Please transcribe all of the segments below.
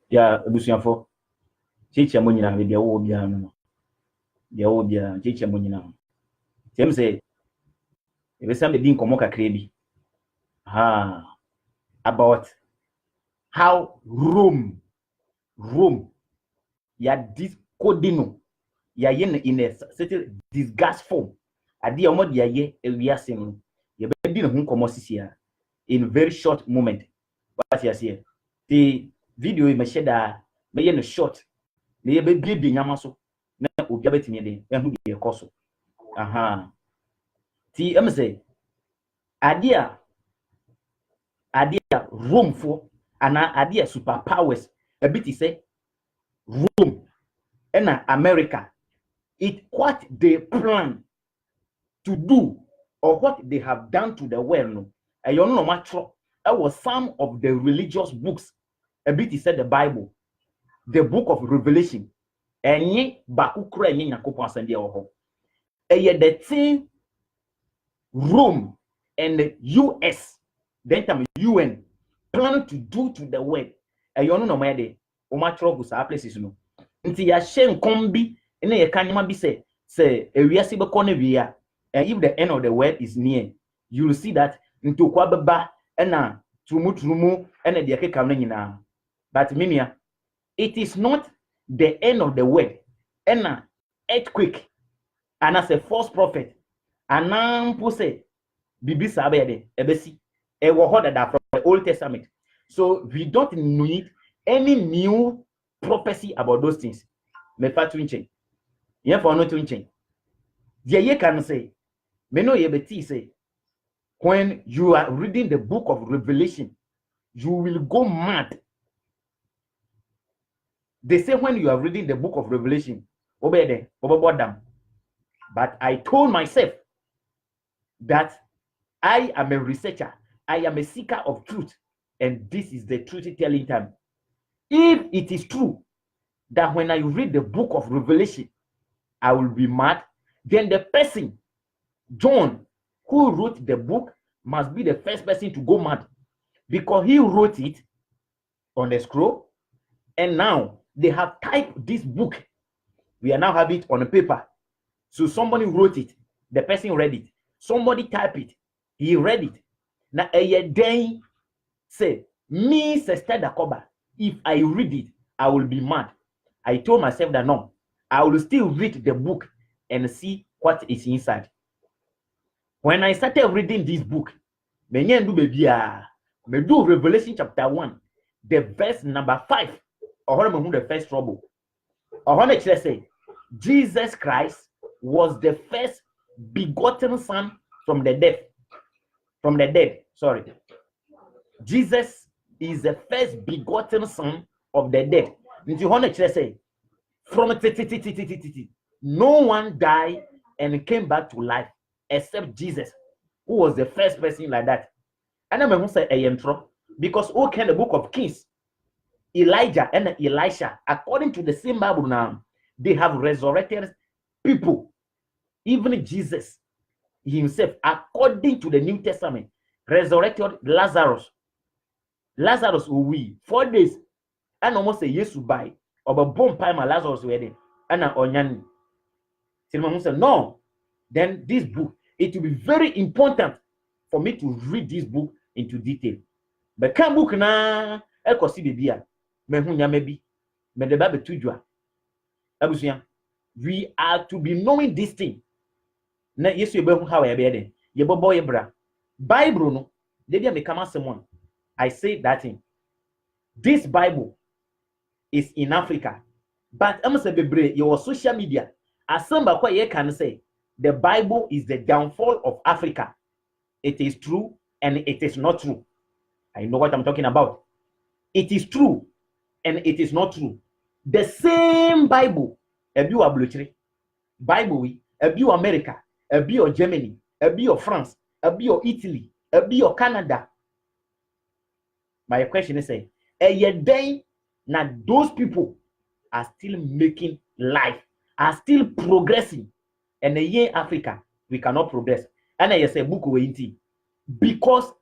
Ya abusuafo chicha mo nyina bia wo bia no bia wo bia chicha mo nyina tem say e be sam di nkomo kakra bi about how Rome ya this codino ya yen in a certain disgustful ade o mod ya ye ewiase no ye be di ne ho nkomo sisia in very short moment what you see the video me sheda me ye no short me ye be bi nyama so na obi abetimi den ehu de ekoso ti em say ade a Rome for ana ade a superpowers a bit say Rome and America, what they plan to do or what they have done to the world. No, and you know much. That was some of the religious books. A bit said the Bible, the book of Revelation, and ye bakukra ye nyakopo asende oho. And yet the thing Rome and the US, then time UN plan to do to the world. And you know my day, o matro go sa places no. Nti ya shen kombi ene ye kanyama bi say ewiase be kɔ na wia, and if the end of the world is near, you will see that nti kwa beba na trumu ene de keka no nyina. But minia, it is not the end of the world ena earthquake and as a false prophet anampo say bibi sabe de ebesi e wo ho that from the Old Testament. So we don't need any new prophecy about those things. Me fa tunchen ye for no tunchen dia ye can say me no ye beti say when you are reading the book of Revelation you will go mad. They say when you are reading the book of Revelation obede obobodam, but I told myself that I am a researcher, I am a seeker of truth, and this is the truth telling time. If it is true that when I read the book of Revelation I will be mad, then the person, John, who wrote the book must be the first person to go mad, because he wrote it on the scroll and now they have typed this book. We are now have it on a paper. So somebody wrote it, the person read it, somebody typed it, he read it. Now a day say me Sister Dakoba, if I read it I will be mad. I told myself that no, I will still read the book and see what is inside. When I started reading this book, me do Revelation chapter 1, the verse number 5. The first trouble. Say Jesus Christ was the first begotten son from the dead. Sorry. Jesus is the first begotten son of the dead. Say from no one died and came back to life except Jesus, who was the first person like that. And I'm going to say I am true because okay, the book of Kings, Elijah and Elisha, according to the same Bible now, they have resurrected people. Even Jesus himself, according to the New Testament, resurrected Lazarus. Lazarus we 4 days and almost a year to buy or a bomb pie my Lazarus wedding and an onion. No, then this book, it will be very important for me to read this book into detail. But can book na ekosi bibia me hu nyame bi me de ba betudwa abusuya. We are to be knowing this thing na yesu ebe hu how e be den ye bobo ye bra Bible no de bia me kama semon. I say that thing, this Bible is in Africa, but am say bebre your social media asamba kwa ye can say the Bible is the downfall of Africa. It is true and it is not true. I know what I'm talking about. It is true and it is not true. The same Bible, ebi wa blochire Bible we, ebi wa America, ebi wa Germany, ebi wa France, ebi wa Italy, ebi wa Canada. My question is say, day now those people are still making life, are still progressing, and in Africa we cannot progress. And I say book we because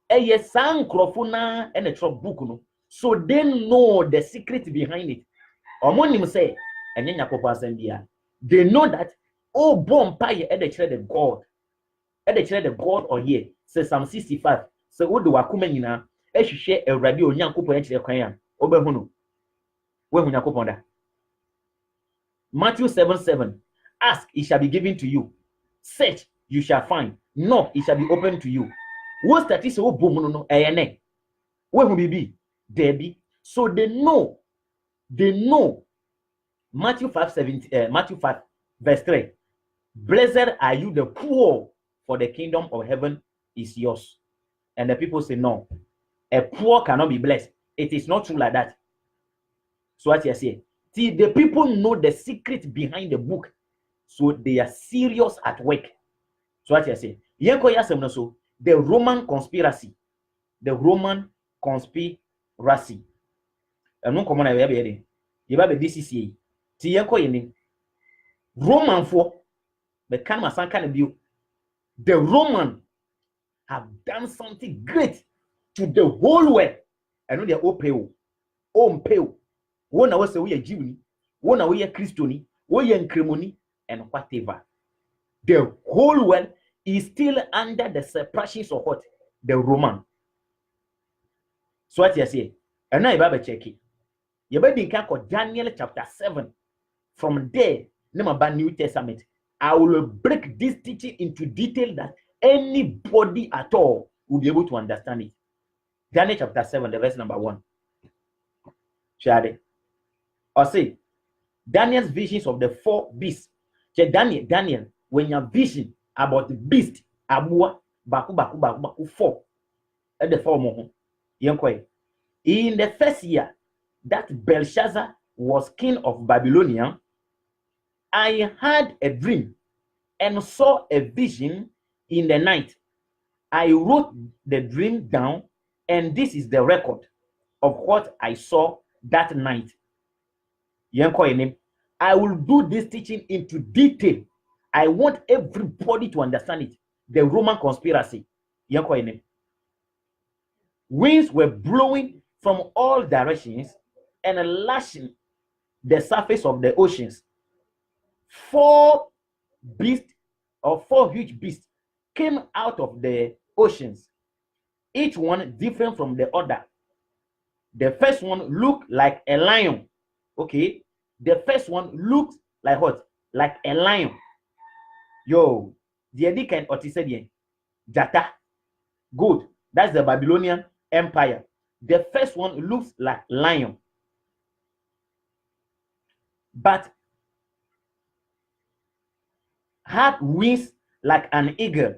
sang crofuna and a trop book no So they know the secret behind it. Omonim say, and they know that, oh, bomb pie at the God. At the God or here, says Psalm 65. So, what do Wakumenina, as you share a radio, Yankupo, and Chile, Oberhuno. When Yakuponda. Matthew 7:7. Ask, it shall be given to you. Search, you shall find. Knock, it shall be open to you. What's that is oh boom no ayane? Where will be? Debbie. So they know. Matthew 5 verse 3. Blessed are you the poor, for the kingdom of heaven is yours. And the people say, no, a poor cannot be blessed. It is not true like that. So what you say? See, the people know the secret behind the book, so they are serious at work. So what you say? So the Roman conspiracy. And no common I be you have a DCCA. See, Roman for the kind of view. The Roman have done something great to the whole world. I know they are all pale. One hour say we are Jew, one hour we are Christian, we are Cremoni, and whatever. The whole world is still under the suppressions of what? The Roman. So what you say? And now you better check it. You better think of Daniel chapter 7. From there, name about New Testament. I will break this teaching into detail that anybody at all will be able to understand it. Daniel chapter 7, the verse number 1. Shade. Or say, Daniel's visions of the 4 beasts. Daniel, when your vision about the beast, abua, baku, 4. At the 4 more. In the first year that Belshazzar was king of Babylonia, I had a dream and saw a vision in the night. I wrote the dream down, and this is the record of what I saw that night. I will do this teaching into detail. I want everybody to understand it. The Roman conspiracy. Winds were blowing from all directions and lashing the surface of the oceans. 4 beasts or 4 huge beasts came out of the oceans, each one different from the other. The first one looked like a lion. Okay, the first one looked like what? Like a lion. Yo, the Eddie can otisedian Jata. Good. That's the Babylonian Empire. The first one looks like lion, but had wings like an eagle.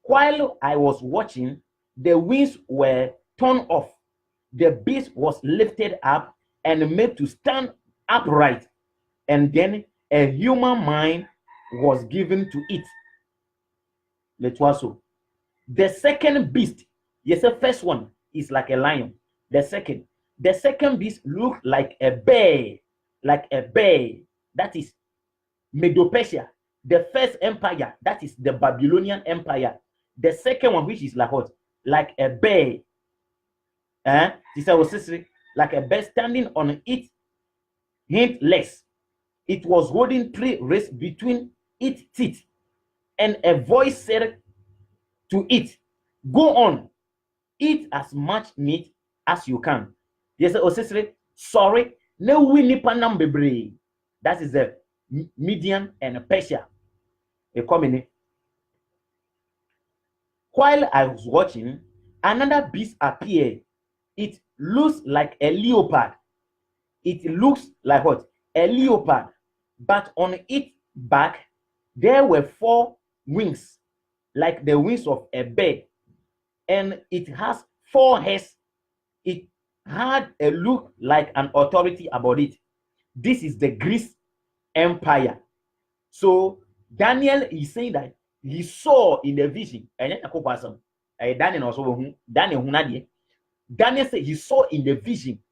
While I was watching, the wings were torn off. The beast was lifted up and made to stand upright, and then a human mind was given to it. The second beast, yes, the first one is like a lion. The second beast looked like a bear, That is Medo-Persia. The first empire, that is the Babylonian Empire. The second one, which is like what? Like a bear. Like a bear standing on its hind legs. It was holding 3 rays between its teeth, and a voice said to it, "Go on, eat as much meat as you can." Yes, sorry, no winnie panam bebre. That is the Median and Persia. While I was watching, another beast appeared. It looks like a leopard. It looks like what? A leopard. But on its back, there were 4 wings, like the wings of a bird. And it has 4 heads. It had a look like an authority about it. This is the Greece Empire. So Daniel is saying that he saw in the vision. Daniel said he saw in the vision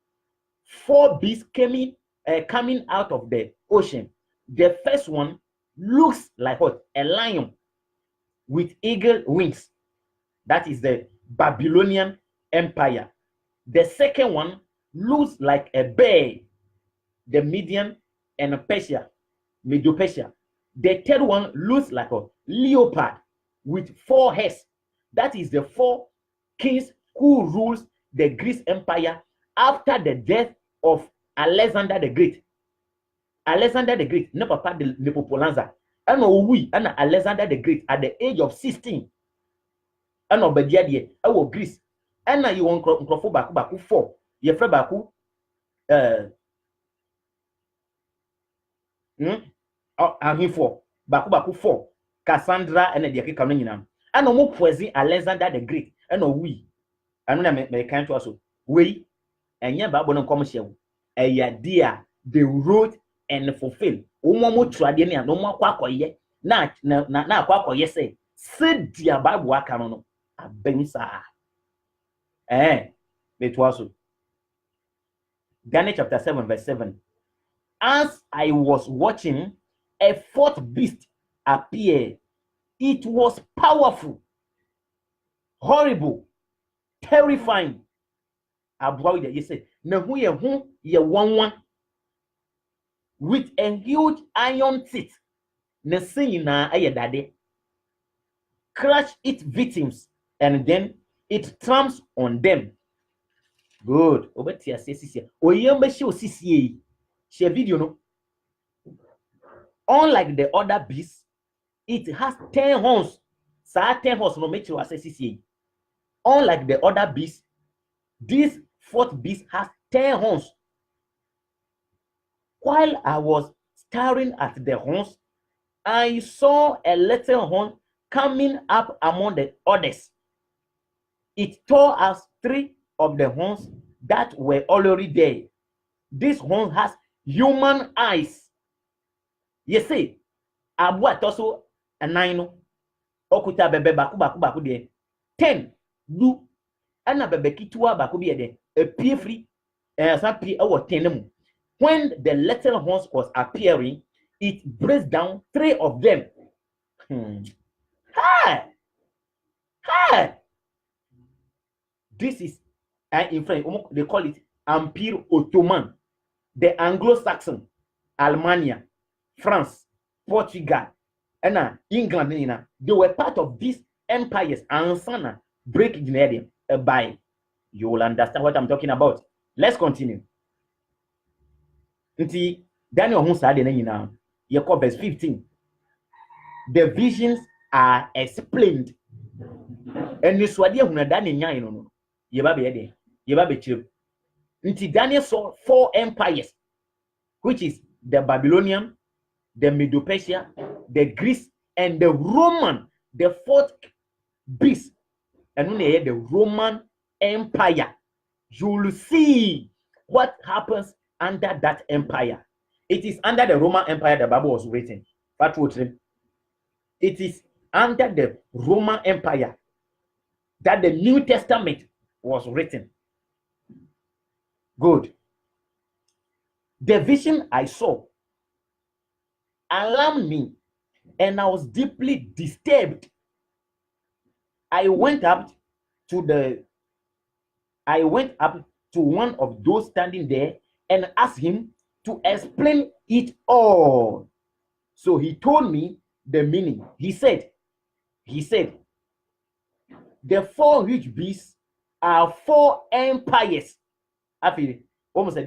4 beasts coming out of the ocean. The first one looks like what? A lion with eagle wings. That is the Babylonian Empire. The second one looks like a bear, the Median and Persia, Medo-Persia. The third one looks like a leopard with 4 heads. That is the 4 kings who rules the Greek Empire after the death of Alexander the Great. Alexander the Great, ne papa de Nepopolanza, and we and Alexander the Great at the age of 16. And obedia de our Greece. And now you want Nkrofo baku 4. Ye fre baku and 4. Baku 4. Cassandra and the Akika Nina. And no more poison Alexander the Great. And no we. And when I can't to us. We and yeah, Babon commercial. A year dear, they wrote and fulfill. Umomo tradinia no more quack na quack yes say. Said dear Bible Akanono. A bensa. It was Daniel chapter 7, verse 7. As I was watching, a 4th beast appeared. It was powerful, horrible, terrifying. About it, you say, one with a huge iron teeth. Crush its victims and then it tramps on them. Good. Obetia says, Oyembe show CCA. Share video no. Unlike the other beasts, it has 10 horns. So 10 horns no make sure CCA. Unlike the other beasts, this 4th beast has 10 horns. While I was staring at the horns, I saw a little horn coming up among the others. It tore out 3 of the horns that were already there. This horn has human eyes. You see, Abua also a 9. Okuta bebe baku de 10 do and a bebe kitua baku be de a pie free some pie our 10. When the little horns was appearing, it breaks down 3 of them. Hi. This is in French, they call it Empire Ottoman, the Anglo-Saxon, Almania, France, Portugal, and England. They were part of these empires and sana break by. You will understand what I'm talking about. Let's continue. Daniel verse 15. The visions are explained. And you swadia Daniel Daniel saw 4 empires, which is the Babylonian, the Medo-Persia, the Greece, and the Roman, the 4th beast. And when they hear the Roman Empire, you will see what happens under that empire. It is under the Roman Empire the Bible was written. It is under the Roman Empire that the New Testament was written. Good. The vision I saw alarmed me and I was deeply disturbed. I went up to one of those standing there and asked him to explain it all. So he told me the meaning. He said, the 4 huge beasts are 4 empires. I feel almost like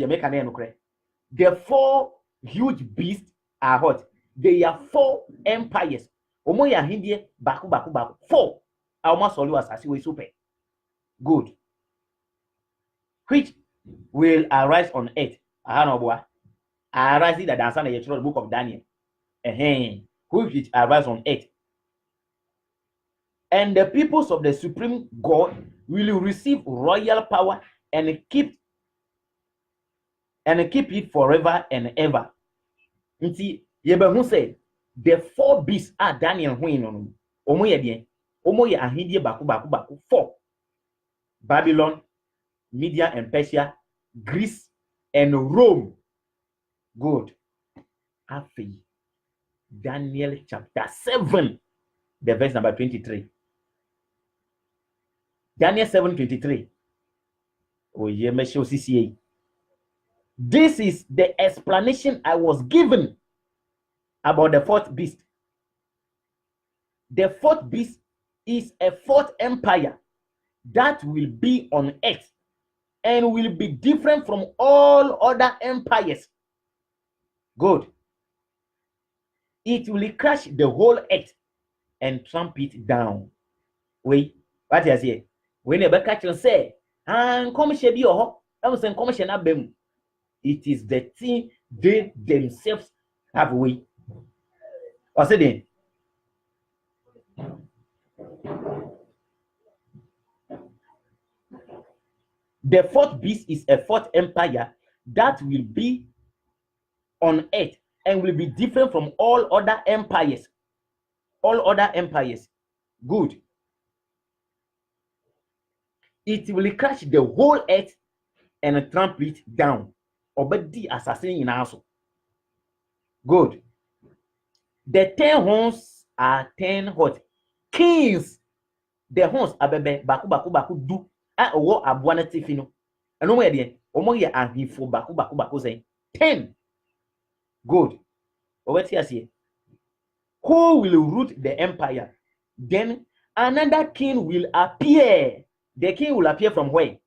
the 4 huge beasts are what? They are 4 empires. Omoya Hindi baku 4. Almost always as we super. Good. Which will arise on earth. Arise the dance in the book of Daniel. Which arise on earth. And the peoples of the supreme God will receive royal power and keep it forever and ever. Nti Yebehu said the 4 beasts are Daniel Huino. Omoye ahindie baku 4. Babylon, Media and Persia, Greece, and Rome. Good. Afi. Daniel chapter 7, the verse number 23. Daniel 7:23. Oh, yeah, me show CCA. This is the explanation I was given about the fourth beast. The fourth beast is a fourth empire that will be on earth and will be different from all other empires. Good. It will crash the whole earth and tramp it down. Wait, what is here? When you catch and say, and come shall be your it is the thing they themselves have way. Or say then. The fourth beast is a fourth empire that will be on earth and will be different from all other empires. All other empires. Good. It will crash the whole earth and trample it down. Obedi assassin in also. Good. The 10 horns are 10 what? Kings. The horns are baku do. A owo aboa tifi no. Eno mo ye de. Omo ye ahifo baku say 10. Good. Obeti ase. Who will root the empire? Then another king will appear. The king will appear from where?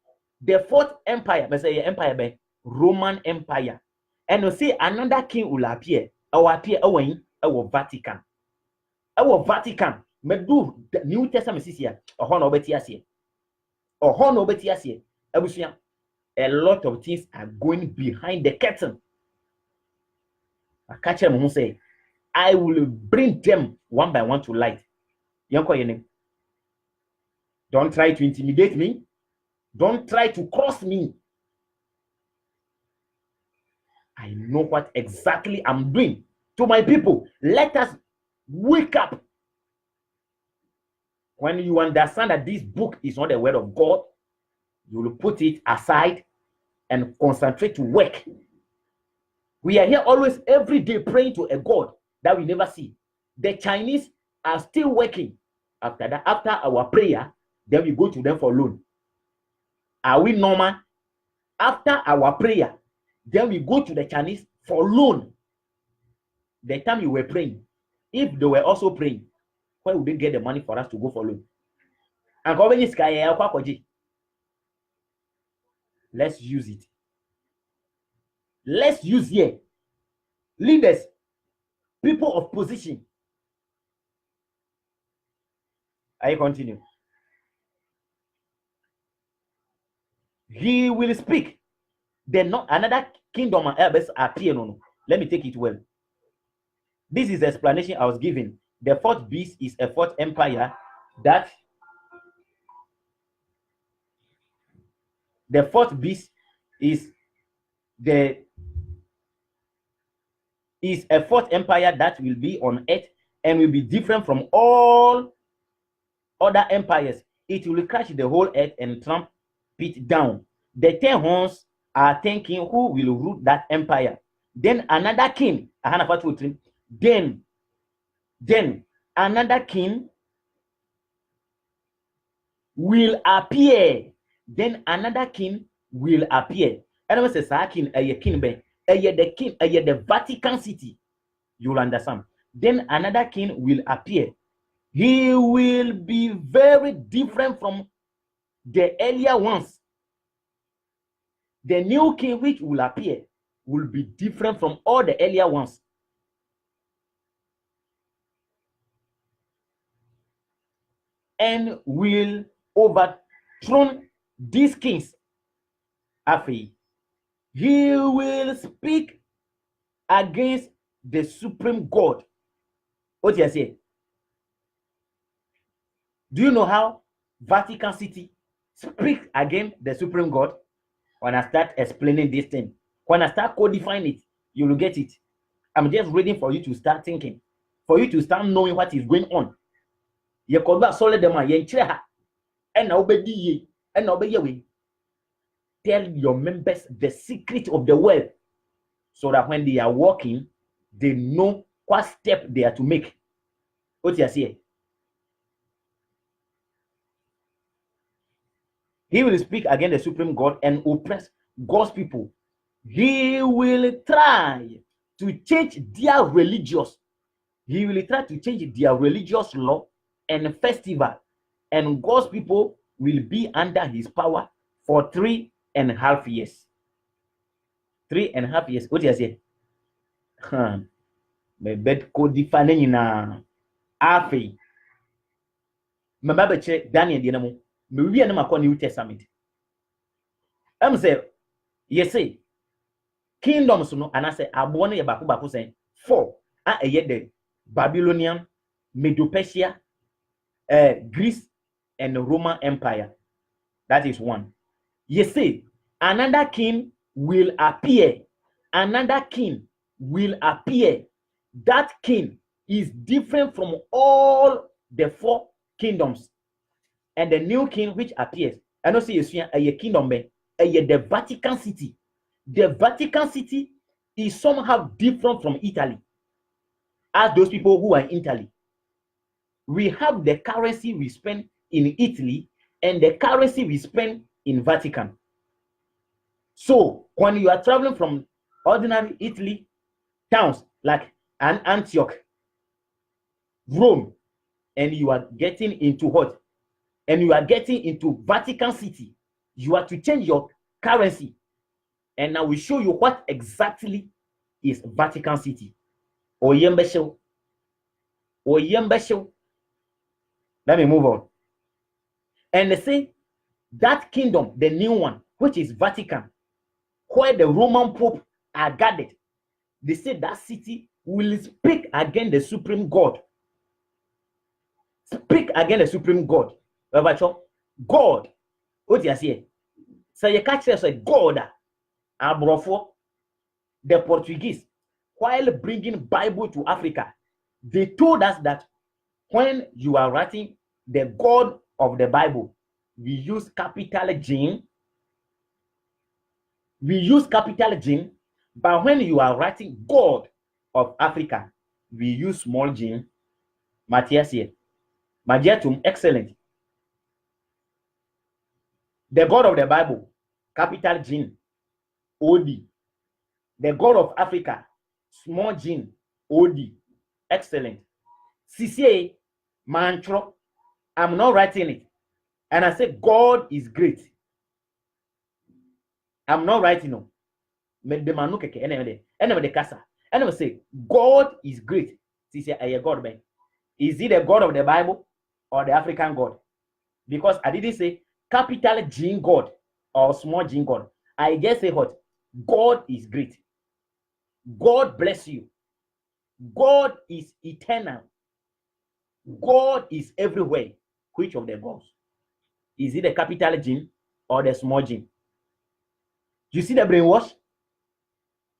The fourth empire. But say empire be Roman Empire. And you see another king will appear. Or appear our Vatican. Our Vatican. Me do the New Testament here. Or no beti ase. Or no beti ase. Ebusia. A lot of things are going behind the curtain. I catch them who say, I will bring them one by one to light. Yanko your name. Don't try to intimidate me. Don't try to cross me. I know what exactly I'm doing. To my people, let us wake up. When you understand that this book is not the word of God, you will put it aside and concentrate to work. We are here always every day praying to a God that we never see. The Chinese are still working. After that, after our prayer, then we go to them for loan. Are we normal? After our prayer, then we go to the Chinese for loan. The time you were praying, if they were also praying, where would they get the money for us to go for loan? And let's use it. Let's use here. Leaders, people of position. I continue. He will speak. Then not another kingdom and earth appear. No. Let me take it well. This is the explanation I was giving. The fourth beast is a fourth empire that the fourth beast is a fourth empire that will be on earth and will be different from all other empires. It will crash the whole earth and tramp it down. The 10 horns are 10 kings who will rule that empire. Then another king, then another king will appear. Then another king will appear. And I was a king, a king, the king, the Vatican City. You'll understand. Then another king will appear. He will be very different from the earlier ones. The new king which will appear will be different from all the earlier ones. And will overthrow these kings. Afi, he will speak against the supreme God. What do you say? Do you know how Vatican City speaks against the supreme God? When I start explaining this thing, when I start codifying it, you will get it. I'm just waiting for you to start thinking, for you to start knowing what is going on. You call that solid demand, and obey and obey. Tell your members the secret of the world so that when they are walking, they know what step they are to make. What you say? He will speak against the supreme God and oppress God's people. he will try to change their religious. He will try to change their religious law and festival, and God's people will be under his power for 3.5 years. 3.5 years. What do you say? My bed code defining na afi. My Bible check Daniel dinamo. Me we na makɔ New Testament. Say, yes say kingdoms no and I say abo no ye bako say 4 a ye the Babylonian, Medo-Persia, Greece and the Roman Empire. That is 1. You see, another king will appear. Another king will appear. That king is different from all the 4 kingdoms. And the new king which appears, I don't see a kingdom, the Vatican City. The Vatican City is somehow different from Italy. As those people who are in Italy, we have the currency we spend in Italy and the currency we spend in Vatican. So when you are traveling from ordinary Italy towns like Antioch, Rome, and you are getting into what? And you are getting into Vatican City, you have to change your currency. And now we show you what exactly is Vatican City. Oyembesho. Let me move on. And they say that kingdom, the new one, which is Vatican, where the Roman Pope are gathered, they say that city will speak against the Supreme God. Speak against the Supreme God. God, what do you say? So you catch us like God, Abrofo, the Portuguese, while bringing Bible to Africa, they told us that when you are writing the God of the Bible, we use capital G. We use capital G, but when you are writing God of Africa, we use small g. Matthias here. Magiatum, excellent. The God of the Bible, capital G, OD. The God of Africa, small g, OD. Excellent. CCA, mantra, I'm not writing it. And I say, God is great. I'm not writing no. Anyway, say, God is great. CCA, God, man. Is it the God of the Bible or the African God? Because I didn't say capital G God or small g God. I just say what? God is great. God bless you. God is eternal. God is everywhere. Which of the gods? Is it the capital G or the small g? You see the brainwash?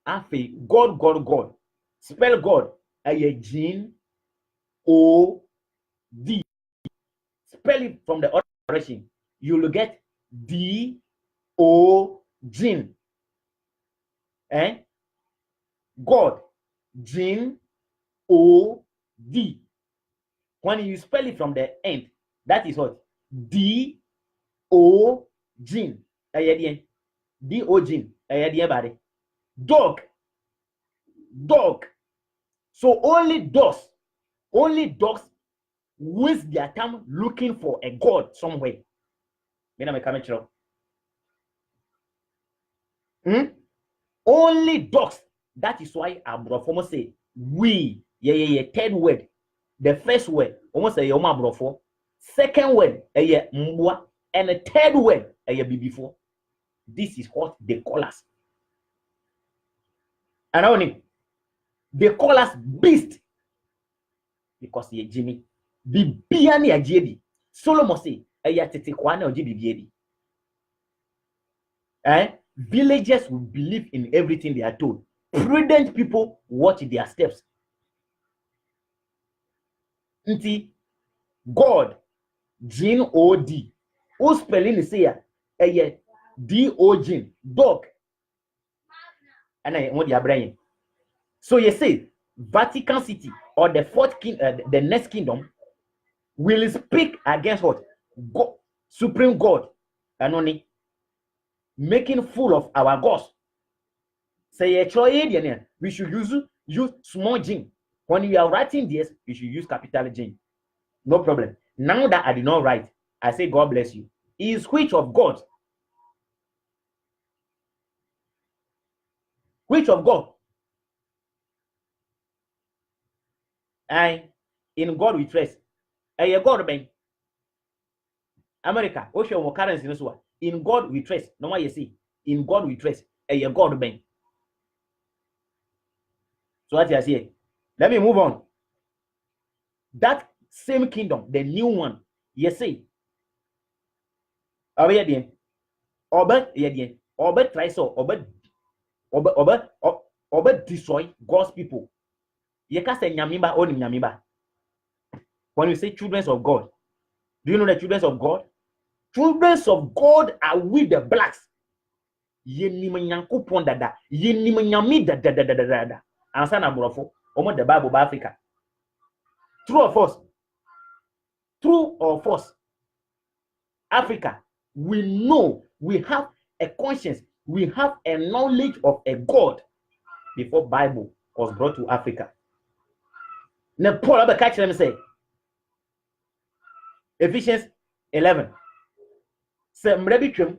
Afe, God. Spell God. G O D. Spell it from the other direction. You will get D O G. God. G O D. When you spell it from the end, that is what? D O G. D O G. Dog. So only dogs waste their time looking for a god somewhere. Only dogs. That is why Abrofo say we. Third word. The first word almost say yoma Abrofo. Second word mbwa, and the third word before. This is what they call us. And only they call us beast because ye Jimmy. Bibiani a JD. Solomon say tete kwana oji bibiedi. Villagers will believe in everything they are told. Prudent people watch their steps. Nti God, Gene O-D. Who spelling is here? D-O-G, dog. And I want your brain. So you say Vatican City or the fourth king, the next kingdom will speak against what? God, Supreme God, and only making fool of our gods. Say a Troy, we should use small G. When you are writing this, you should use capital G. No problem. Now that I did not write, I say God bless you. Is which of God? Which of God? And in God we trust. A God ben. America, ocean currency this one. In God we trust. No one you see. In God we trust. A God ben. So what you see? Let me move on. That same kingdom, the new one, you see. Obe yedien. Obe yedien. Obe try so. Obe destroy God's people. You can't say nyamiba or nyamiba. When you say children of God, do you know the children of God? Children of God are with the blacks. Ye ni manyanku pondada. Ye ni manyami da. Answer na brofo. Omo the Bible ba Africa. True or false? True or false? Africa, we know, we have a conscience, we have a knowledge of a God before Bible was brought to Africa. Now Paul Abba catch them say Ephesians 11. Say mrebitwem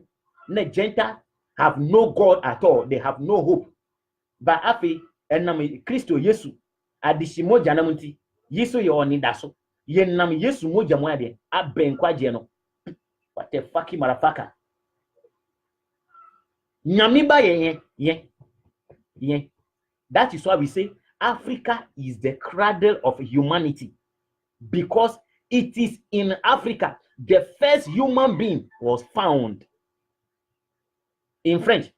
na Gentiles have no God at all. They have no hope. But afi enam Kristo Yesu adishimo janamunti Yesu ye oni daso. Ye nam Yesu moja mo ade aben kwaje no. What the fucking motherfucker. Nyamiba ye. That is why we say Africa is the cradle of humanity. Because it is in Africa the first human being was found. In French,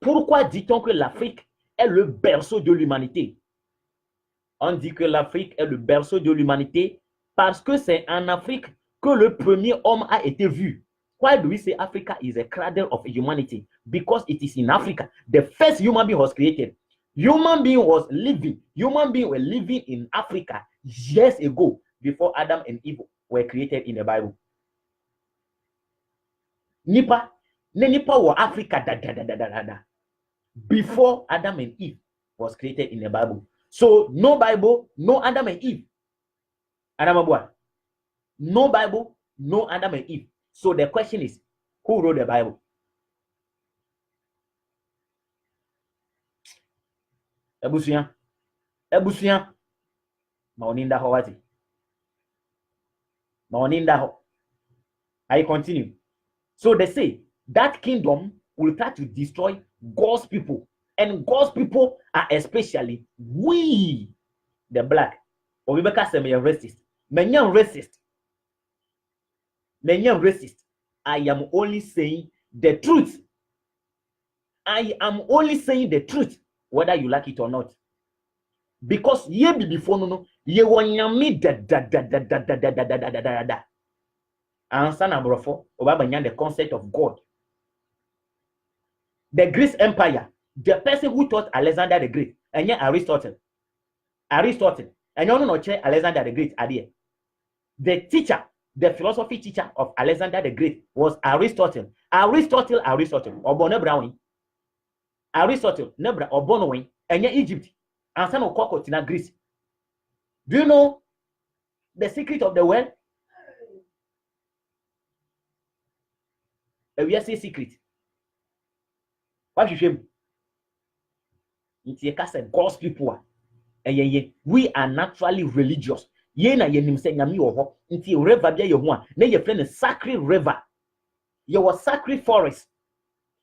pourquoi dit-on que l'Afrique est le berceau de l'humanité? On dit que l'Afrique est le berceau de l'humanité parce que c'est en Afrique que le premier homme a été vu. Why do we say Africa is a cradle of humanity? Because it is in Africa. The first human being was created. Human being were living in Africa years ago before Adam and Eve were created in the Bible. Nipa were Africa before Adam and Eve was created in the Bible. So no Bible, no Adam and Eve. No Bible, no Adam and Eve. So the question is, who wrote the Bible? Ebusuya. Maoninda howati. Maoninda ho. I continue. So they say that kingdom will try to destroy God's people. And God's people are especially we, the black. Or we say me racist. Menyan racist. I am only saying the truth. I am only saying the truth, whether you like it or not. Because ye be before no, ye wanyami da. Answer number 4, the concept of God. The Greek Empire, the person who taught Alexander the Great, and yet Aristotle, and you know Alexander the Great idea. The teacher, the philosophy teacher of Alexander the Great was Aristotle. Aristotle, Obono Brown. Aristotle, Nebra, Obono, and yet Egypt, and some of Coco in Greece. Do you know the secret of the world? We say secret. What you shame? It's a God's people. We are naturally religious. Ye na yenim se nyame wo ho nti river bia ye ho a na ye friend sacred river. Ye was sacred forest.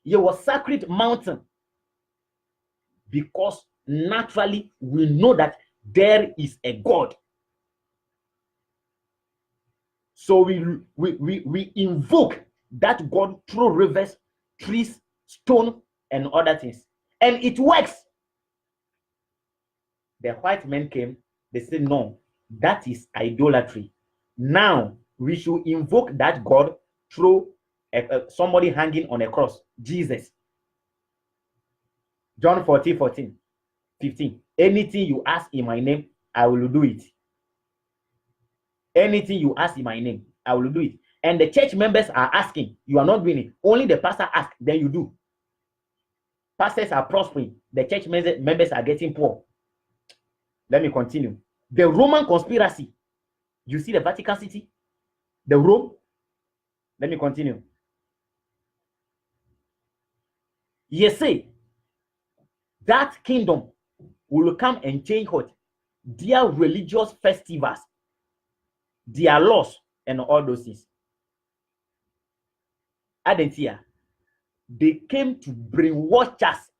Ye was sacred mountain. Because naturally we know that there is a God. So we invoke that God through rivers, trees, stone, and other things. And it works. The white men came, they said, no, that is idolatry. Now, we should invoke that God through somebody hanging on a cross, Jesus. John 14:15. Anything you ask in my name, I will do it. Anything you ask in my name, I will do it. And the church members are asking, you are not doing it. Only the pastor asks, then you do. Pastors are prospering. The church members are getting poor. Let me continue. The Roman conspiracy. You see the Vatican City? The Rome? Let me continue. You see, that kingdom will come and change what? Their religious festivals, their laws, and all those things. Adentia, they came to brainwash us.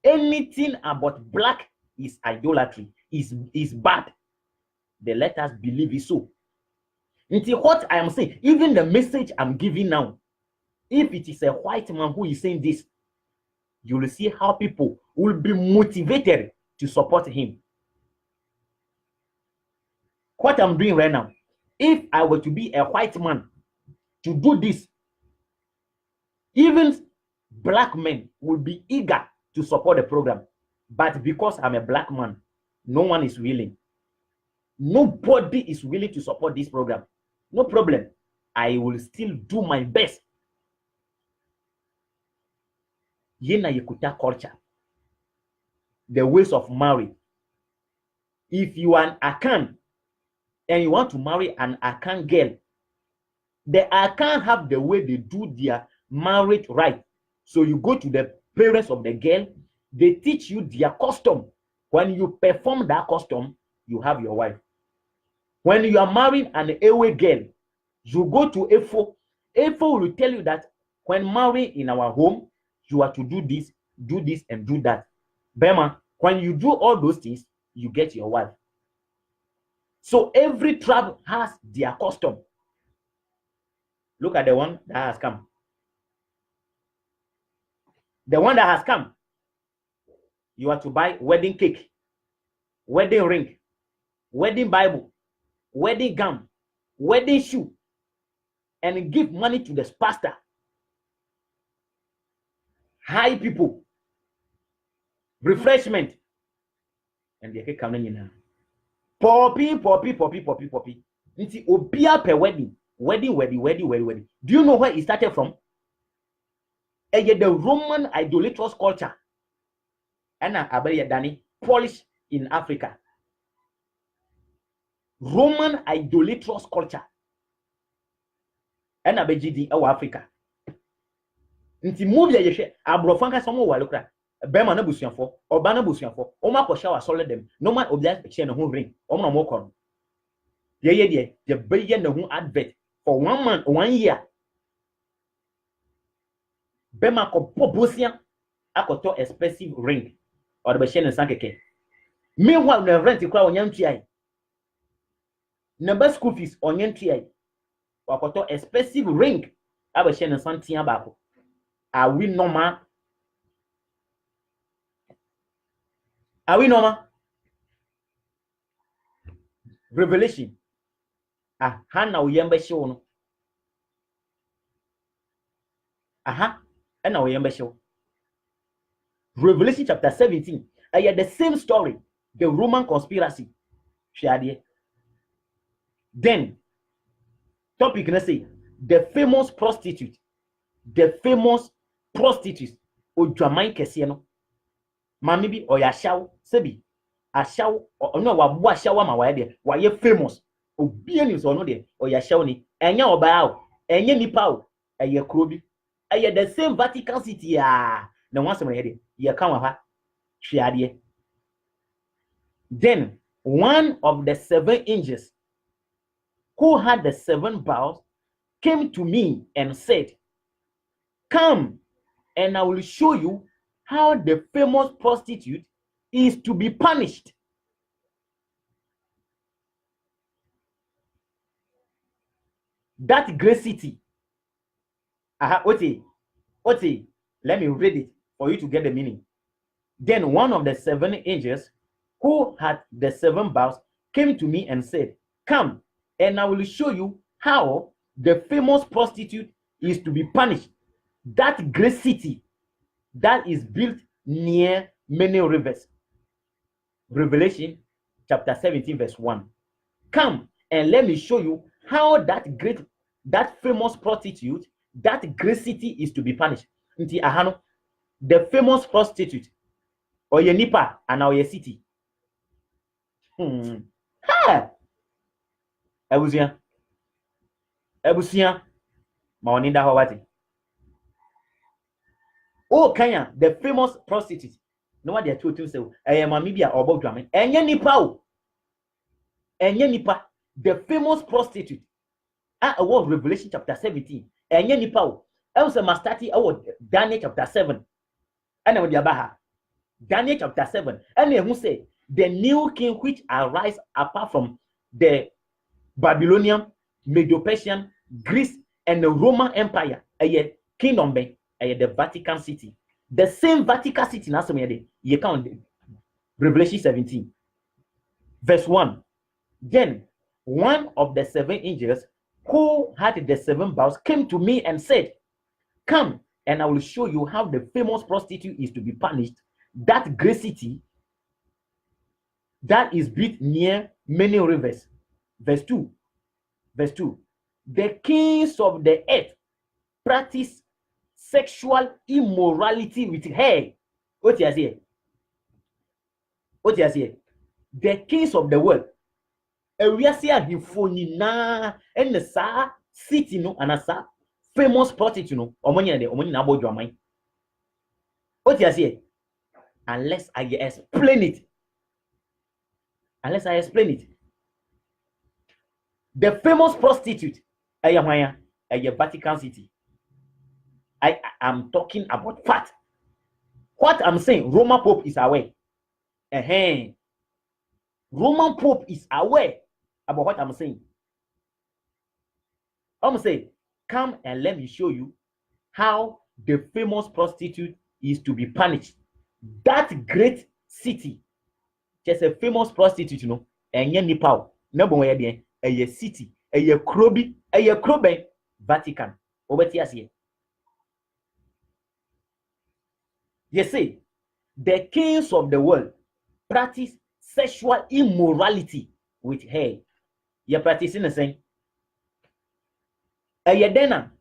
Anything about black is idolatry, is bad. They let us believe it so. Until what I am saying, even the message I'm giving now, if it is a white man who is saying this, you will see how people will be motivated to support him. What I'm doing right now, if I were to be a white man to do this, even black men will be eager to support the program. But because I'm a black man, no one is willing. Nobody is willing to support this program. No problem. I will still do my best. Yena Yekuta culture. The ways of marriage. If you are an Akan and you want to marry an Akan girl, the Akan have the way they do their marriage right. So you go to the parents of the girl, they teach you their custom. When you perform that custom, you have your wife. When you are marrying an Ewe girl, you go to Efo. Efo will tell you that when marrying in our home, you are to do this, and do that. Bema, when you do all those things, you get your wife. So every tribe has their custom. Look at the one that has come. The one that has come, you are to buy wedding cake, wedding ring, wedding Bible, wedding gown, wedding shoe, and give money to the pastor. High people, refreshment, and they come in now. Poppy. Nti obia per wedding. Do you know where it started from? The Roman idolatrous culture. And Abaye Dani, Polish in Africa. Roman idolatrous culture. And Abejidi in Africa. Nti move ya yeshe abrofanka somo walokra. Bema na busuanfo, oba na busuanfo, oma ko shower solid them. No man obia che na ho ring. Oma na mo kon. The beye na ho advert for 1 month, 1 year. Bema ko bobosia akoto expensive ring or the share na sankeke. Meanwhile na rent kwa onyantua. Number school fees onyantua. Akoto expensive ring aba share na santia bako. Are we normal? Are we normal? Revelation. Hana uyembe show no. And now uyembe show. Revelation chapter 17. I had the same story. The Roman conspiracy. Then, topic na say the famous prostitute. The famous prostitutes. Ojamai kesiye no. Mami bi oyashaw sebi. Ashaw ono wabu ashaw ma waye waye famous. Obi ani so no de oyashaw ni. Enya oba o. Enye nipa o. Eye krobi. Eye the same Vatican City na once me here ye kan wa ha. Hwiade. Then one of the 7 angels who had the 7 bowls came to me and said, "Come, and I will show you how the famous prostitute is to be punished." That great city. Oti, let me read it for you to get the meaning. Then one of the 7 angels who had the 7 bowls came to me and said, "Come, and I will show you how the famous prostitute is to be punished. That great city that is built near many rivers." Revelation chapter 17 verse 1. Come and let me show you how that famous prostitute, that great city is to be punished. Nti ahano, the famous prostitute, or your nipa, and our city. Ha! Ebusia. Maoninda Hawati. Oh, Kenya, the famous prostitute. No one they told you so. I am Amibia or Bob Drummond. And Nipa. The famous prostitute. A word Revelation chapter 17. And Nipa. Also must start our Daniel chapter 7. And I would Yabaha. Daniel chapter 7. And who say the new king which arise apart from the Babylonian, Medo-Persian, Greece, and the Roman Empire. A kingdom be the Vatican City. The same Vatican City now you count Revelation 17. Verse 1. Then one of the 7 angels who had the 7 bowls came to me and said, "Come, and I will show you how the famous prostitute is to be punished, that great city that is built near many rivers." Verse 2. The kings of the earth practice sexual immorality with her. What you say? The kings of the world. We are seeing Hifoni and the sa city no and sa famous prostitute no. Omoni na bojo amai. What you say? Unless I explain it. The famous prostitute, a Vatican City. I am talking about fact. What I'm saying, Roman Pope is aware. Roman Pope is aware about what I'm saying. I'm saying, come and let me show you how the famous prostitute is to be punished. That great city, just a famous prostitute, you know, and yen nipa, no bon a city, a krobi, a krobe, Vatican. Obetias. You see, the kings of the world practice sexual immorality with her. You're practicing the same. A yedena,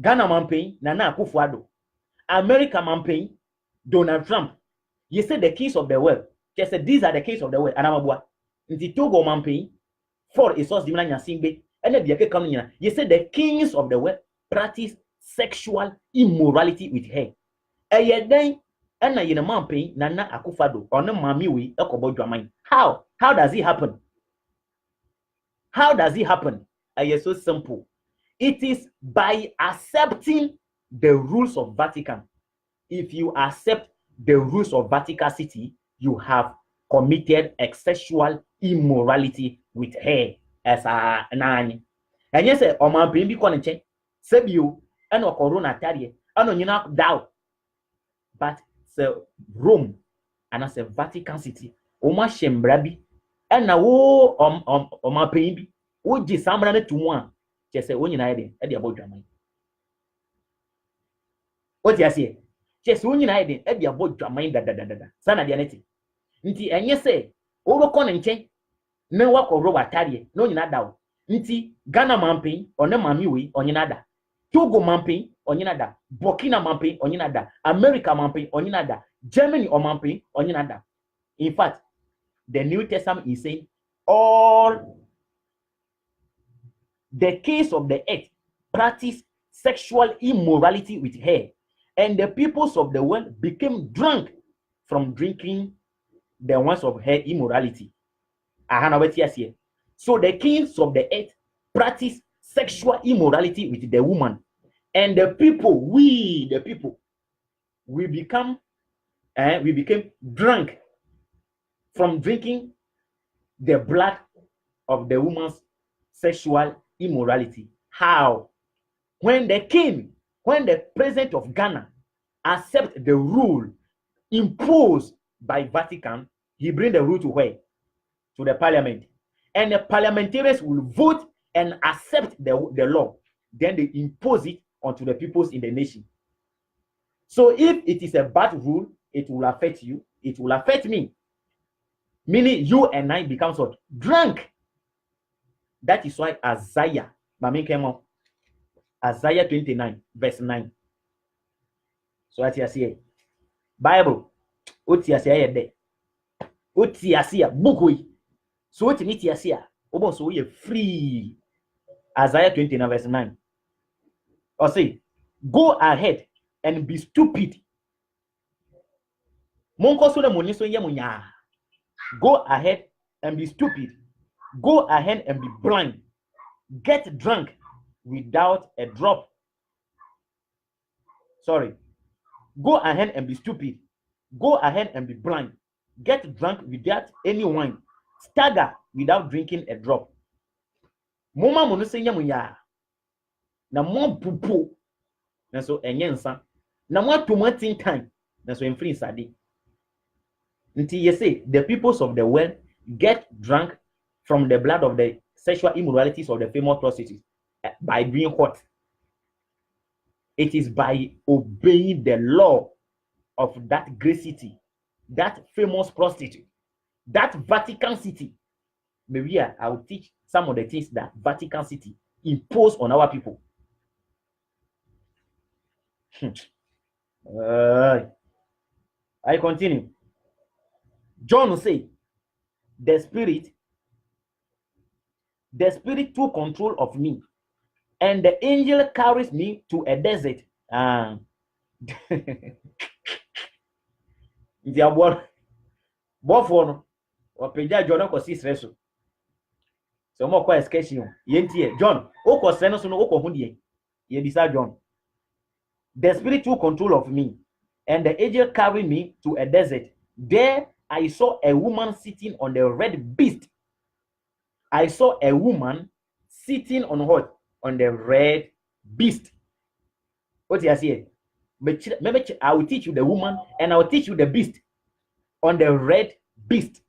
Ghana Mamping, Nana Akufo-Addo, America Mamping, Donald Trump. You say the kings of the world. Just say these are the kings of the world. Anamabua. Nti Togo Mamping, for a source dimana nyasingbe, and the biake kamnya. You say the kings of the world practice sexual immorality with her. A yeden and a Mamping, Nana Akufo-Addo, or no mamiwi, ekobodwamai. How? How does it happen? It's so simple. It is by accepting the rules of Vatican. If you accept the rules of Vatican City, you have committed sexual immorality with her as a nani. And yes, o man be konche, sebio, and o corona tarie, and on you doubt. But so Rome and as a Vatican City, o ma shembrabi, and now o ma pimbi, o ji samrane to one. Just say when you know about drama. What you say? Just when you know about drama da. Sana dianeti. Nti enye say oroko nche na wako roba tarie no nyina da. Nti Ghana mampin one mami we onyina da. Togo mampin onyina da. Burkina mampin onyina da. America mampin onyina da. Germany o mampin onyina da. In fact, the New Testament is saying all the kings of the earth practice sexual immorality with her, and the peoples of the world became drunk from drinking the ones of her immorality. So the kings of the earth practice sexual immorality with the woman, and the people, we became drunk from drinking the blood of the woman's sexual immorality. How? When the president of Ghana accept the rule imposed by Vatican, he bring the rule to where? To the parliament. And the parliamentarians will vote and accept the law. Then they impose it onto the peoples in the nation. So if it is a bad rule, it will affect you. It will affect me. Meaning you and I become what? Drunk. That is why Isaiah 29, verse 9. So what you see, Bible. Otiasia de. Otiasia book. So what you need to see, almost so you're free. Isaiah 20 verse 9. Or say, go ahead and be stupid. Go ahead and be stupid. Go ahead and be blind. Get drunk without a drop. Sorry. Go ahead and be stupid. Go ahead and be blind. Get drunk without any wine. Stagger without drinking a drop. Moma monosenya munya. Na mo pupu. Na so enyensa. Na mo tomatin time. Na so enfri sade. Until you say the peoples of the world get drunk from the blood of the sexual immoralities of the famous prostitutes by being hot. It is by obeying the law of that great city, that famous prostitute, that Vatican City. Maybe I will teach some of the things that Vatican City imposed on our people. I continue. John will say, the spirit took control of me, and the angel carries me to a desert. Nti aboa bofo no opeja John ko sisre so so mo ko excursion yentie John o ko sre no so no o ko hu de ye bisa John. The spirit took control of me, and the angel carried me to a desert. There I saw a woman sitting on the red beast. I saw a woman sitting on what? On the red beast. What do you say? I will teach you the woman, and I will teach you the beast on the red beast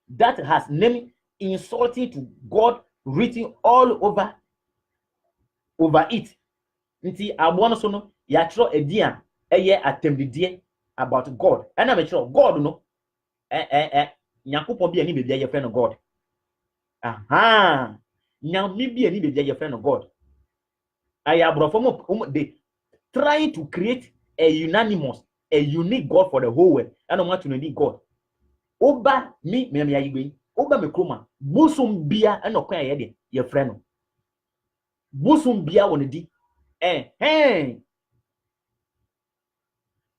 that has name insulting to God written all over it. Nti abono so no ya tro edian eye atemdidie about God. And I'm sure God no Nyankopon bi ani bebia ye friend God. Aha. Nyame bi ani bebia ye friend God. Ayabrofo they trying to create a unanimous, a unique God for the whole world. I don't want to know God. Oba me ayigbe. Oba me kroma. Busum bia eno kwa ye ye friend no. Busum bia won di.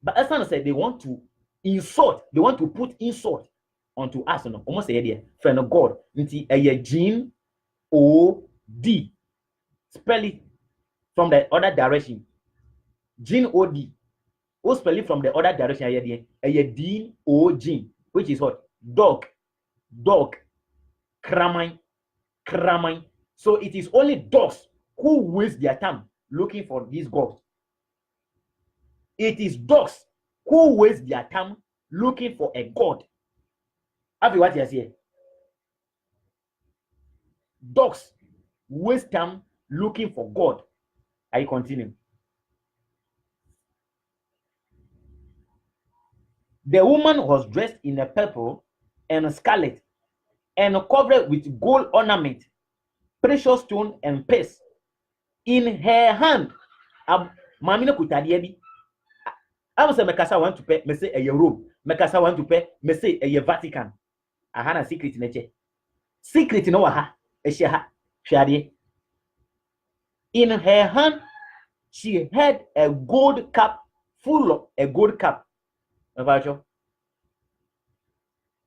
But as I said, they want to insult, they want to put insult onto us. No, almost say there, friend of God. Nti Jean O-D. Spell it from the other direction. Jean O-D. O spell it from the other direction. Dean O-Jean, which is what? Dog. Kramai. So it is only dogs who waste their time looking for these gods. It is dogs who waste their time looking for a god. Have you what you say? Dogs waste time looking for God. I continue. The woman was dressed in a purple and scarlet and covered with gold ornament, precious stone and pearls. In her hand, mamina kutadie bi. I say mekasa want to pay, me say a Rome. Mekasa want to pay, me say a Vatican. I had a secret in secret no ha. In her hand, she had a gold cup full of a gold cup.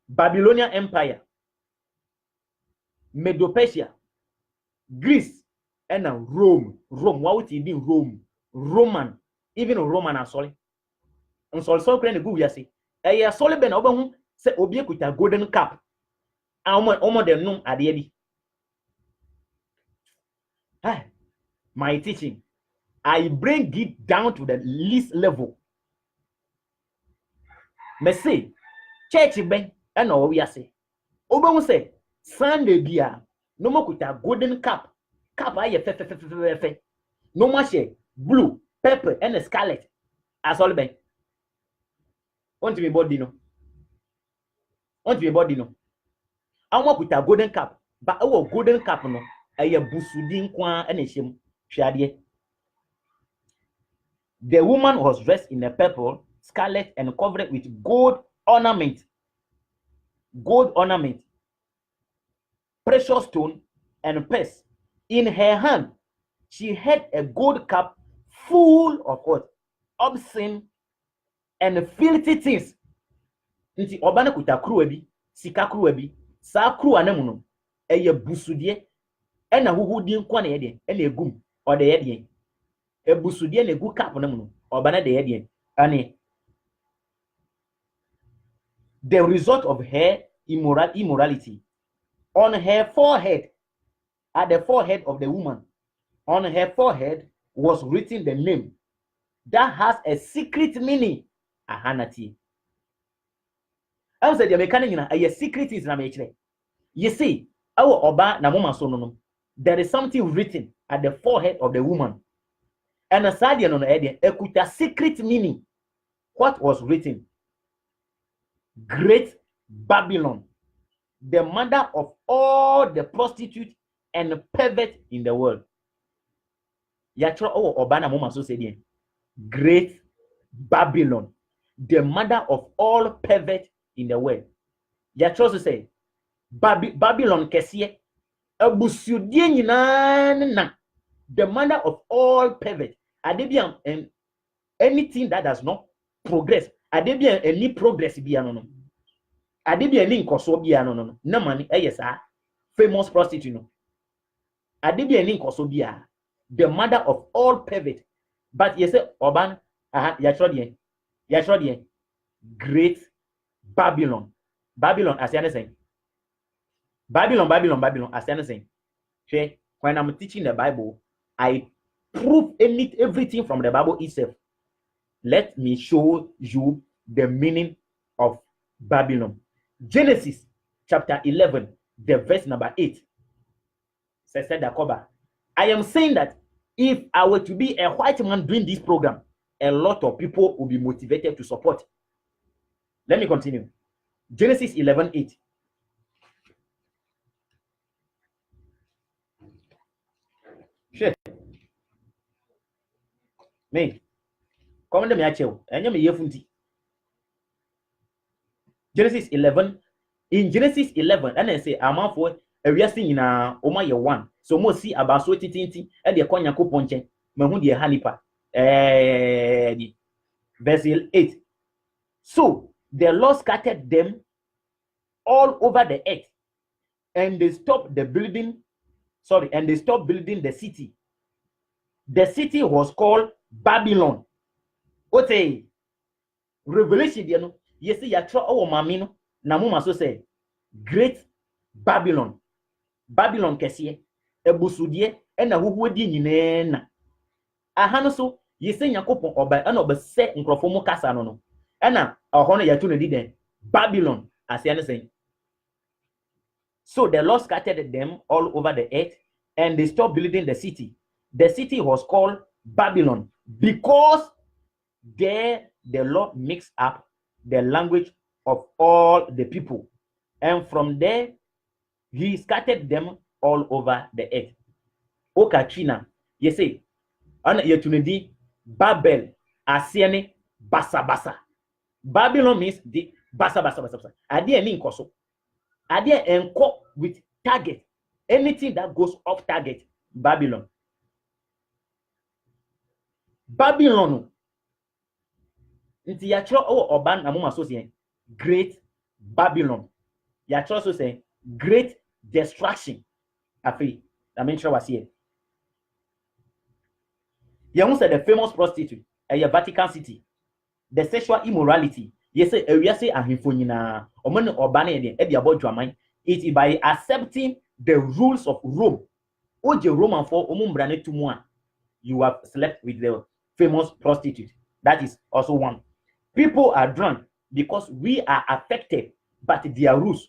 Babylonian Empire, Medo-Persia, Greece, and now Rome. What would it be? Roman, even Roman are sorry. And so playing the good yasi. A solid ben over say obie with a golden cup. Almost the noon at the eddy. My teaching, I bring it down to the least level. Me say, church ben, and all we say. Oba say, Sunday beer, no more with a golden cup. Cup I fe. No more share, blue, purple, and a scarlet. As all ben. Want to be body no? I want with a golden cup, but our golden cup no. I busudin kwa and a shim. The woman was dressed in a purple, scarlet, and covered with gold ornament, precious stone, and pearls. In her hand, she had a gold cup full of what? Obscene and filthy things. Nti obana kuta kruwa bi, sika kruwa bi, sa kruwa na mu no, eye busudie, ena huhudi nkwa na yedie, ena egum, o de yedie. E busudie na egu cup na mu no, obana de yedie. Ani the result of her immorality. On her forehead, at the forehead of the woman, on her forehead was written the name that has a secret meaning. Ahanati. I was the mechanic a secret is na mechre. You see, our oba na mama so no. There is something written at the forehead of the woman. And aside no ede, ekuta secret meaning. What was written? Great Babylon, the mother of all the prostitutes and perverts in the world. Yatro oba na mama so say Great Babylon, the mother of all perverts in the world. Yatro so say Babylon kesiye abusudie nyina na, the mother of all perverts. Adebian anything that does not progress. Adebian any progress bi ano no. Adebian ni nkoso bi ano no. Na mani eyesa famous prostitute no. Adebian ni nkoso bi a, the mother of all perverts. But you say Oban, yatro Great Babylon. Babylon as you saying. Babylon as you saying. When I'm teaching the Bible, I prove everything from the Bible itself. Let me show you the meaning of Babylon. Genesis chapter 11, the verse number 8. Says Dakoba, I am saying that if I were to be a white man doing this program, a lot of people will be motivated to support. Let me continue. Genesis 11:8. Sure. Me. Come on, me achew. Enya me yefunti. Genesis 11. In Genesis 11, and I say, I'm out for everything in a oma ye one. So mo see about so tinti and the konya ko ponche. Mahu de halipa. Verse 8. So the Lord scattered them all over the earth, and they stopped building the city. The city was called Babylon. Ote Revelation dia no, yesi ya tro owo mami no, na mo maso say Great Babylon. Babylon kesiye, ebusudie, ena huhuodi nyine na. Aha no so yesi Yakopon oba na obese nkrofo mu kasa no no. Ena oho no yatu no di den Babylon as you saying. So the Lord scattered them all over the earth, and they stopped building the city. The city was called Babylon because there the Lord mixed up the language of all the people, and from there he scattered them all over the earth. Okachina, you say, ana yetunedi Babel asiene basa basa. Babylon means the basa basa basa. Ade any nkoso. Ade enko with target. Anything that goes off target, Babylon. Babylon. Nti yatro oban na mama so say Great Babylon. Yatro so say great destruction. Afi, I mean sure was here. You say the famous prostitute, a Vatican City. The sexual immorality. Yes, we say ahimfo nyina. Omo oban e de abodwaman. It is by accepting the rules of Rome. Oje Roman for omumbrane tumwa. You have slept with the famous prostitute. That is also one. People are drunk because we are affected by their rules.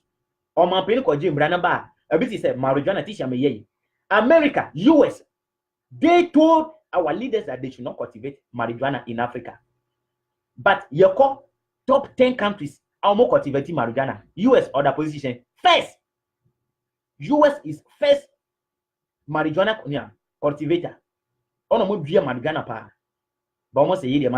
America, US, they told our leaders that they should not cultivate marijuana in Africa. But your top 10 countries are more cultivating marijuana. US other position first. US is first marijuana cultivator. Marijuana pa. but almost a year.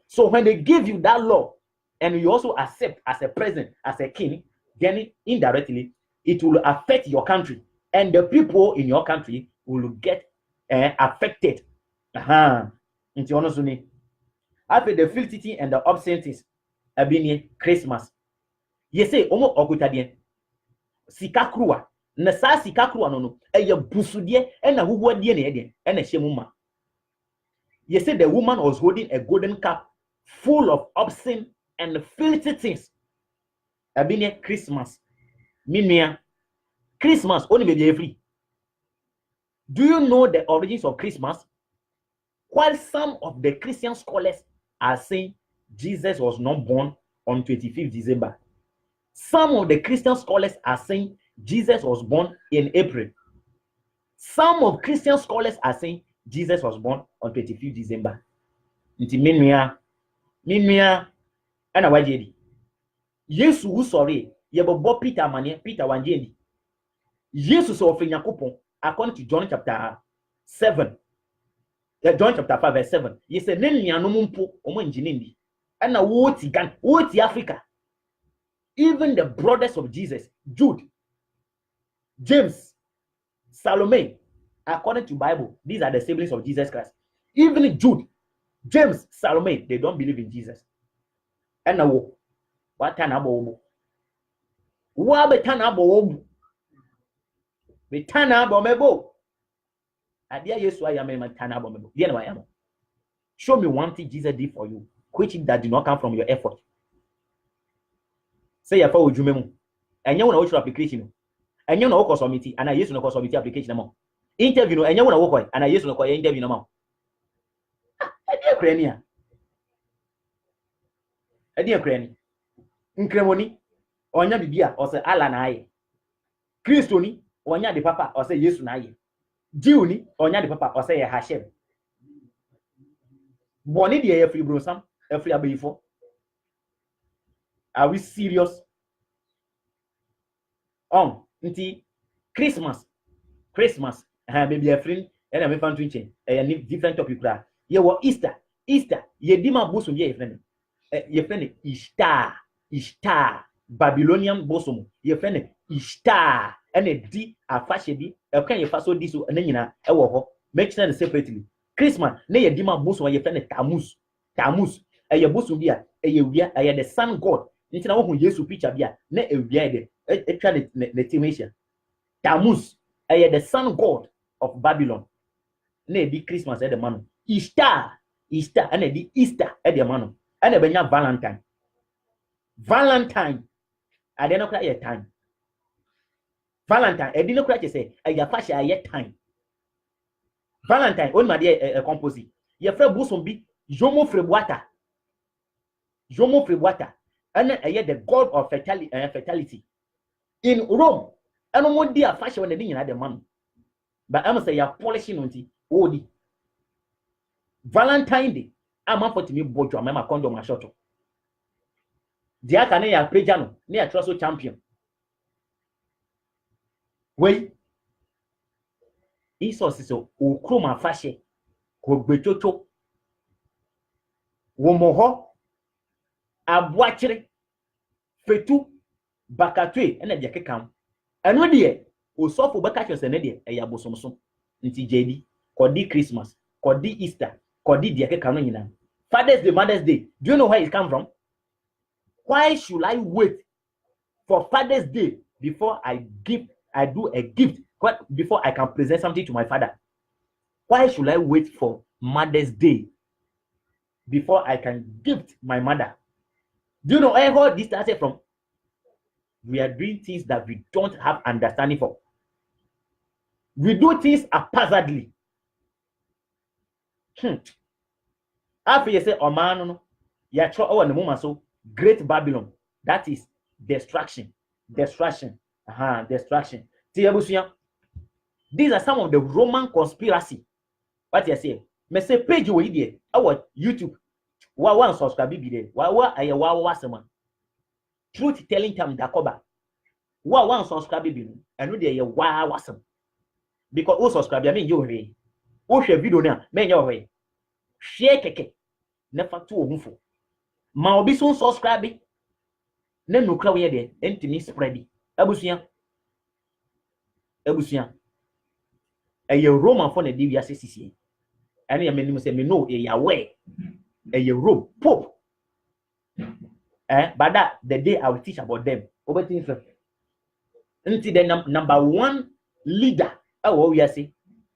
So when they give you that law, and you also accept as a president, as a king, then indirectly it will affect your country, and the people in your country will get affected. Into honestly, me, after the filthy and the obscenities have been Christmas. You say, Omo okutadien sika kruwa na sa sika kruwa no eye busudie na huhuadie na ede na hyemuma. You say the woman was holding a golden cup full of obscene and filthy things. Abine Christmas. Mimia. Christmas only be free. Do you know the origins of Christmas? While some of the Christian scholars are saying Jesus was not born on 25th December, some of the Christian scholars are saying Jesus was born in April. Some of Christian scholars are saying Jesus was born on 25th December. Nti minua ana wajedi. Yesu usori yebobo Peter mane Peter wanjendi. Yesu so ofenyakopon according to John chapter 7. John chapter 5 verse 7. Yese nenuanom mpo omo njinindi. Ana woti Africa. Even the brothers of Jesus, Jude, James, Salome, according to Bible, these are the siblings of Jesus Christ. Even Jude, James, Salome, they don't believe in Jesus. And now, what time abo? What betan abo? Betan abo mebo. Adia Yesu ayame betan abo mebo. Dear no ayamo. Show me one thing Jesus did for you, which that did not come from your effort. Say ya fa ojume mu. Enye wo na wo show application. Enye na wo ko submit ana Yesu na ko submit application mo. Interview no enye wo na wo ko ana Yesu na ko interview no mo. Edi ekrania. Edi ekrani. Nkremoni onya bibia o se ala na aye. Kristo ni onya de papa o se Yesu na aye. Jew ni onya de papa o se ye Hashem. Boni de ye free brosam, e free abayifo. Are we serious? Nti Christmas, maybe a friend, and I'm a change. A different topic. You were Easter, ye dima bosom, ye friend, Ishtar, Babylonian bosom, ye friend, Ishtar, and a D, a fashion, a kind of faso this, and then a war, make sense separately. Christmas, nay a dima bosom, ye friend, Tammuz, a your bosom, dear, a year, I had the sun god. Nti na wo Yesu picture bia na ewia de etwa the timation. Tammuz the sun god of Babylon. Na di Christmas the man. Easter and the Easter the man. And benya Valentine ade no kra ye time. Valentine edi no kra che say ya fashion ye time. Valentine on ma de a composite. Ye fra bosom bi Jomo Freboata. And the god of fertility in Rome. And no more dear fashion when the thing had the man. But I must say, you're polishing on the Odi Valentine Day. I'm up to me, bojo, I'm a condom, my shot. The Akanea Prejano, near Trosso champion. Wait, Isos is so Ukruma fashe, Kogbechocho, Womoho. Abwachire fetu bakatwe ena de kekam eno de osofo bakatwe se ne de eya bosomso nti jedi kodi Christmas kodi Easter kodi de kekam no nyina. Father's Day, Mother's Day, do you know where it come from? Why should I wait for Father's Day before I do a gift, before I can present something to my father? Why should I wait for Mother's Day before I can gift my mother? Do you know where this started from? We are doing things that we don't have understanding for. We do things haphazardly. After you say, oh man, no, you try over the moment. So Great Babylon, that is destruction. Destruction. These are some of the Roman conspiracy. What you say? Me say page you there. Our YouTube. One subscribe be there. Wa truth telling time Dakoba. One subscribe be and no there wa wasam. Because who subscribe I mean you way. Who share video now? Men your way. share keke never to ohunfo ma obi so subscribe na nukra we de entimi spread abusua eye Roman for na di wiase sisie ene ya menim say me know e ya we eye Rome Pope but that the day I will teach about them obetin so until the number one leader we are say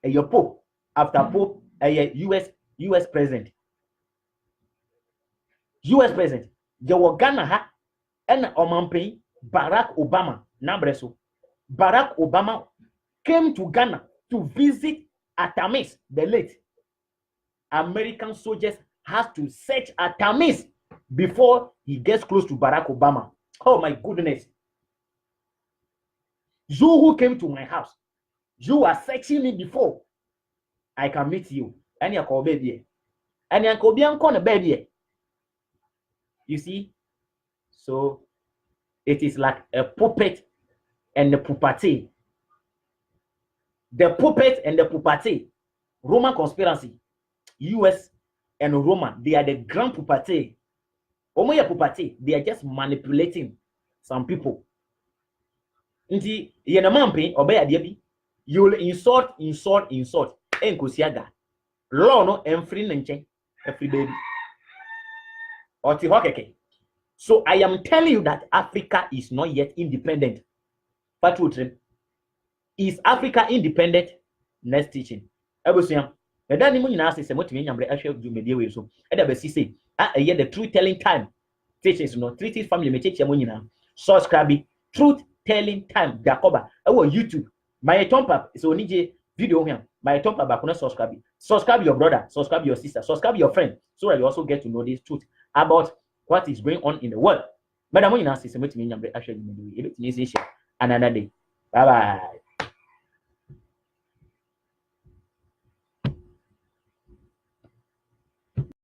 eye Pope after Pope eye US president je Ghana ha ena omampen Barack Obama nabreso Barack Obama came to Ghana to visit Artemis, the late American soldiers has to search Artemis before he gets close to Barack Obama. Oh my goodness. You who came to my house, you are searching me before I can meet you. And you baby. And you be baby. You see? So it is like a puppet and the puppet. The puppet and the puppet. Roman conspiracy. US and Roman, they are the grand puppet. Omoya puppet, they are just manipulating some people. Nti yena mampe obey debi you will insult enkosiaga law no emfri nche every baby oti hokeke. So I am telling you that Africa is not yet independent. Fatutrim, is Africa independent? Next teaching ebusiam eda ni mu nyina ase se motimi nyamre ahwe du medie we so eda be si say the truth telling time teachings no treaty family me cheche mu nyina subscribe truth telling time Jacoba on YouTube. My tompa is only video here. My tompa back subscribe your brother, subscribe your sister, subscribe your friend, so that you also get to know this truth about what is going on in the world. Madam, you know, another day. Bye bye.